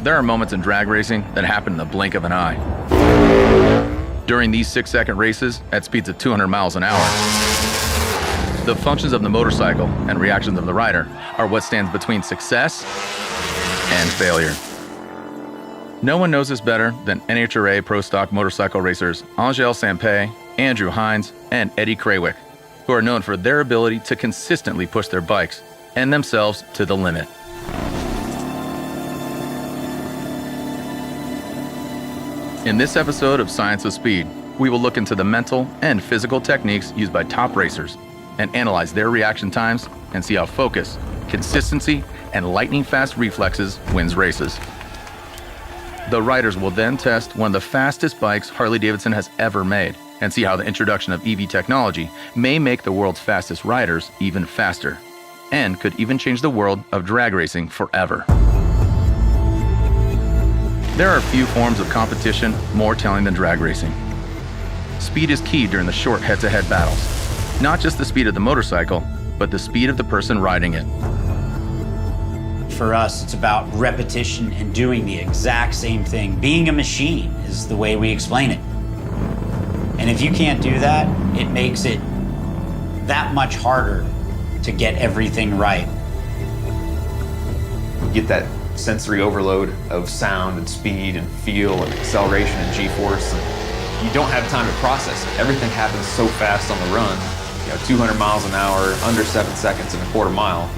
There are moments in drag racing that happen in the blink of an eye. During these 6-second races at speeds of 200 miles an hour, the functions of the motorcycle and reactions of the rider are what stands between success and failure. No one knows this better than NHRA Pro Stock motorcycle racers Angel Sampé, Andrew Hines, and Eddie Krawick, who are known for their ability to consistently push their bikes and themselves to the limit. In this episode of Science of Speed, we will look into the mental and physical techniques used by top racers and analyze their reaction times and see how focus, consistency, and lightning-fast reflexes wins races. The riders will then test one of the fastest bikes Harley Davidson has ever made and see how the introduction of EV technology may make the world's fastest riders even faster and could even change the world of drag racing forever. There are few forms of competition more telling than drag racing. Speed is key during the short head-to-head battles. Not just the speed of the motorcycle, but the speed of the person riding it. For us, it's about repetition and doing the exact same thing. Being a machine is the way we explain it. And if you can't do that, it makes it that much harder to get everything right. You get that sensory overload of sound and speed and feel and acceleration and G-force. And you don't have time to process it. Everything happens so fast on the run. 200 miles an hour, under 7 seconds in a quarter mile.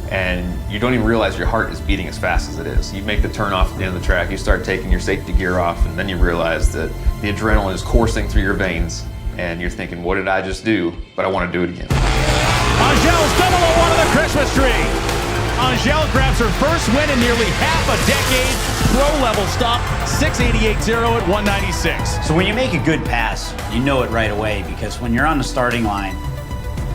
And you don't even realize your heart is beating as fast as it is. You make the turn off at the end of the track, you start taking your safety gear off, and then you realize that the adrenaline is coursing through your veins, and you're thinking, what did I just do? But I want to do it again. Angel's 001 of the Christmas tree. Angel grabs her first win in nearly half a decade. Pro-level stop, 688.0 at 196. So when you make a good pass, you know it right away, because when you're on the starting line,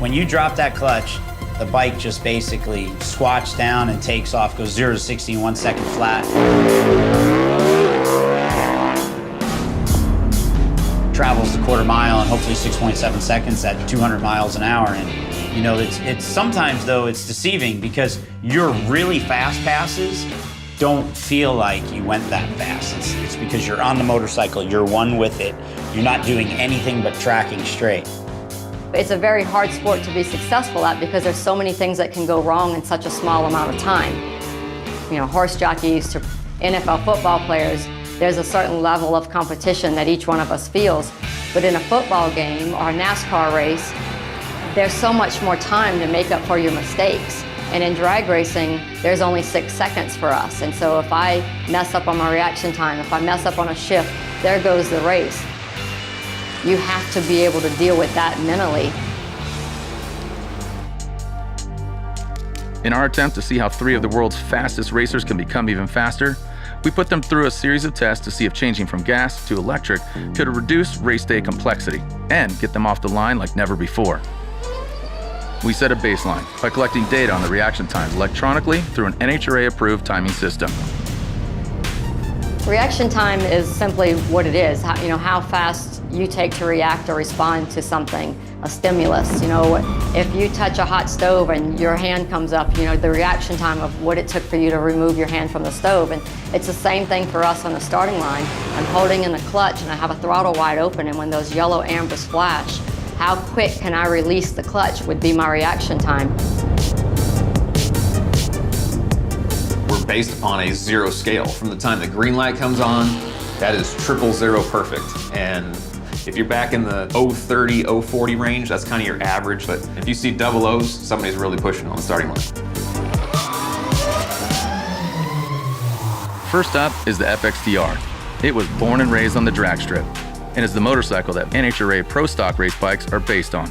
when you drop that clutch, the bike just basically squats down and takes off, goes 0 to 60 in 1 second flat. Travels the quarter mile in hopefully 6.7 seconds at 200 miles an hour. And it's sometimes though it's deceiving because your really fast passes don't feel like you went that fast. It's because you're on the motorcycle, you're one with it. You're not doing anything but tracking straight. It's a very hard sport to be successful at because there's so many things that can go wrong in such a small amount of time. Horse jockeys to NFL football players, there's a certain level of competition that each one of us feels. But in a football game or a NASCAR race, there's so much more time to make up for your mistakes. And in drag racing, there's only 6 seconds for us. And so if I mess up on my reaction time, if I mess up on a shift, there goes the race. You have to be able to deal with that mentally. In our attempt to see how 3 of the world's fastest racers can become even faster, we put them through a series of tests to see if changing from gas to electric could reduce race day complexity and get them off the line like never before. We set a baseline by collecting data on the reaction times electronically through an NHRA-approved timing system. Reaction time is simply what it is, how fast you take to react or respond to something, a stimulus. If you touch a hot stove and your hand comes up, the reaction time of what it took for you to remove your hand from the stove. And it's the same thing for us on the starting line. I'm holding in the clutch and I have a throttle wide open, and when those yellow ambers flash, how quick can I release the clutch would be my reaction time. We're based upon a 0 scale. From the time the green light comes on, that is 000 perfect. And if you're back in the 030, 040 range, that's kind of your average. But if you see double O's, somebody's really pushing on the starting line. First up is the Fxdr. It was born and raised on the drag strip and is the motorcycle that NHRA Pro Stock race bikes are based on.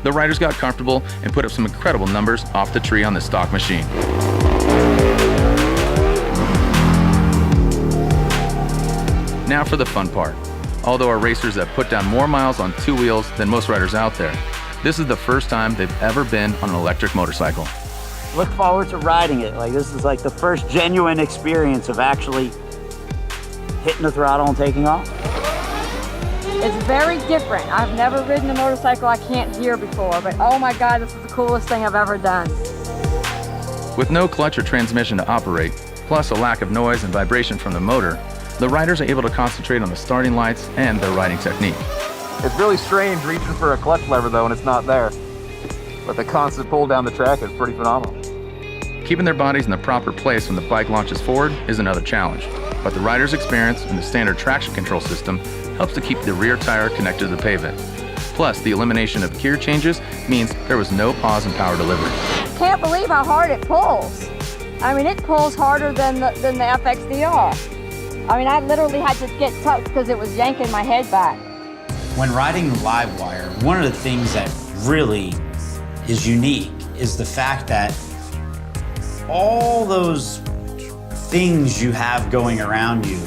The riders got comfortable and put up some incredible numbers off the tree on the stock machine. Now for the fun part. Although our racers have put down more miles on 2 wheels than most riders out there, this is the first time they've ever been on an electric motorcycle. Look forward to riding it. This is the first genuine experience of actually hitting the throttle and taking off. It's very different. I've never ridden a motorcycle I can't hear before, but oh my God, this is the coolest thing I've ever done. With no clutch or transmission to operate, plus a lack of noise and vibration from the motor, the riders are able to concentrate on the starting lights and their riding technique. It's really strange reaching for a clutch lever though and it's not there. But the constant pull down the track is pretty phenomenal. Keeping their bodies in the proper place when the bike launches forward is another challenge, but the rider's experience in the standard traction control system helps to keep the rear tire connected to the pavement. Plus, the elimination of gear changes means there was no pause in power delivery. Can't believe how hard it pulls. I mean, it pulls harder than the Fxdr. I mean, I literally had to get tucked because it was yanking my head back. When riding the live wire, one of the things that really is unique is the fact that all those things you have going around you,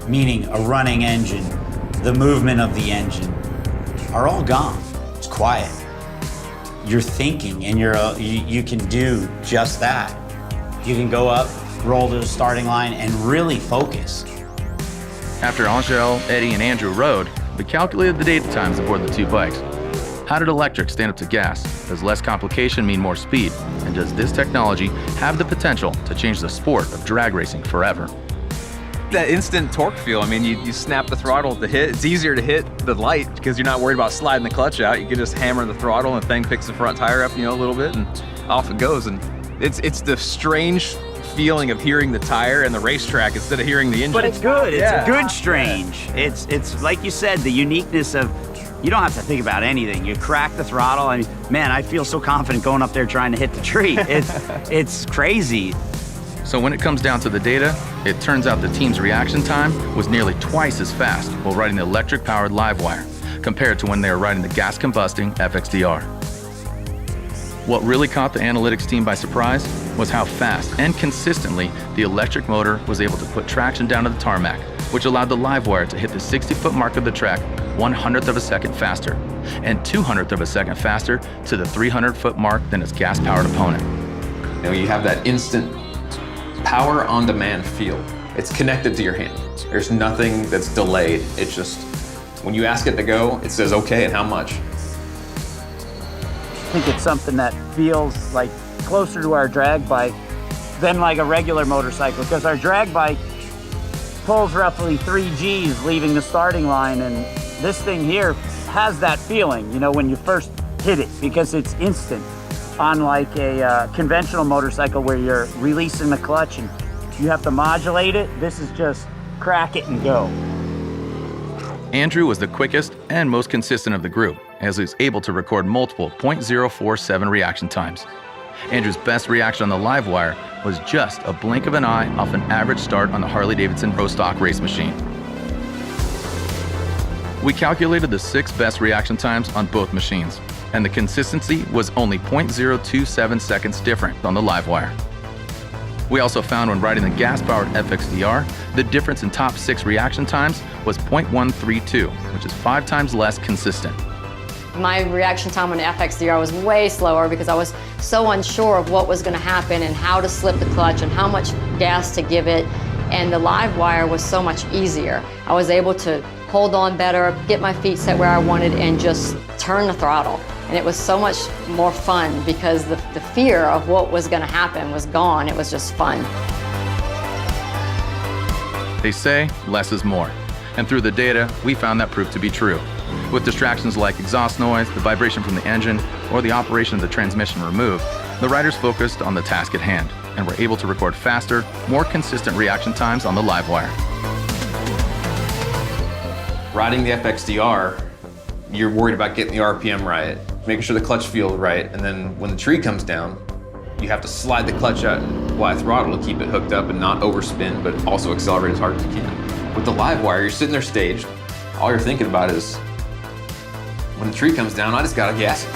meaning a running engine, the movement of the engine, are all gone. It's quiet. You're thinking, and you can do just that. You can go up, roll to the starting line, and really focus. After Angel, Eddie, and Andrew rode, we calculated the data times aboard the two bikes. How did electric stand up to gas? Does less complication mean more speed? And does this technology have the potential to change the sport of drag racing forever? That instant torque feel, I mean, you snap the throttle to hit. It's easier to hit the light because you're not worried about sliding the clutch out. You can just hammer the throttle and the thing picks the front tire up, a little bit and off it goes. And it's the strange feeling of hearing the tire and the racetrack instead of hearing the engine. But it's good. It's a good strange. It's like you said, the uniqueness of, you don't have to think about anything. You crack the throttle. I mean, man, I feel so confident going up there trying to hit the tree. It's crazy. So when it comes down to the data, it turns out the team's reaction time was nearly twice as fast while riding the electric-powered live wire compared to when they were riding the gas-combusting Fxdr. What really caught the analytics team by surprise was how fast and consistently the electric motor was able to put traction down to the tarmac, which allowed the live wire to hit the 60-foot mark of the track 1/100th of a second faster, and 2/100th of a second faster to the 300-foot mark than its gas-powered opponent. You have that instant power on demand feel. It's connected to your hand. There's nothing that's delayed. It's just, when you ask it to go, it says okay and how much. I think it's something that feels like closer to our drag bike than like a regular motorcycle, because our drag bike pulls roughly 3 Gs leaving the starting line, and this thing here has that feeling, when you first hit it, because it's instant. Unlike a conventional motorcycle where you're releasing the clutch and you have to modulate it, this is just crack it and go. Andrew was the quickest and most consistent of the group, as he was able to record multiple .047 reaction times. Andrew's best reaction on the live wire was just a blink of an eye off an average start on the Harley Davidson Pro Stock race machine. We calculated the 6 best reaction times on both machines, and the consistency was only .027 seconds different on the live wire. We also found when riding the gas-powered Fxdr, the difference in top 6 reaction times was .132, which is 5 times less consistent. My reaction time on the Fxdr was way slower because I was so unsure of what was going to happen and how to slip the clutch and how much gas to give it. And the live wire was so much easier. I was able to hold on better, get my feet set where I wanted, and just turn the throttle. And it was so much more fun because the fear of what was going to happen was gone. It was just fun. They say less is more. And through the data, we found that proved to be true. With distractions like exhaust noise, the vibration from the engine, or the operation of the transmission removed, the riders focused on the task at hand and were able to record faster, more consistent reaction times on the live wire. Riding the Fxdr, you're worried about getting the RPM right, making sure the clutch feels right, and then when the tree comes down, you have to slide the clutch out and apply throttle to keep it hooked up and not overspin, but also accelerate as hard as you can. With the live wire, you're sitting there staged, all you're thinking about is, when the tree comes down, I just gotta gas it.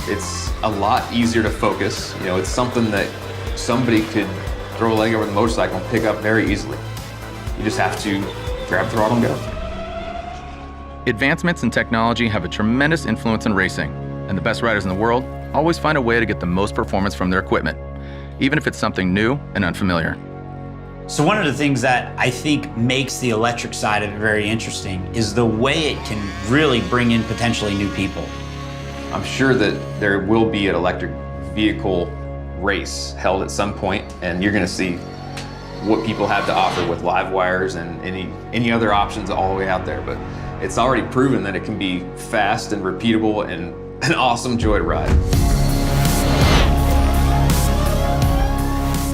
It's a lot easier to focus. It's something that somebody could throw a leg over the motorcycle and pick up very easily. You just have to grab the throttle and go. Advancements in technology have a tremendous influence in racing, and the best riders in the world always find a way to get the most performance from their equipment, even if it's something new and unfamiliar. So one of the things that I think makes the electric side of it very interesting is the way it can really bring in potentially new people. I'm sure that there will be an electric vehicle race held at some point, and you're going to see what people have to offer with live wires and any other options all the way out there. But it's already proven that it can be fast and repeatable and an awesome joy to ride.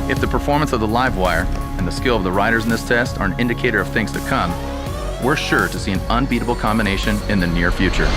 If the performance of the live wire and the skill of the riders in this test are an indicator of things to come, we're sure to see an unbeatable combination in the near future.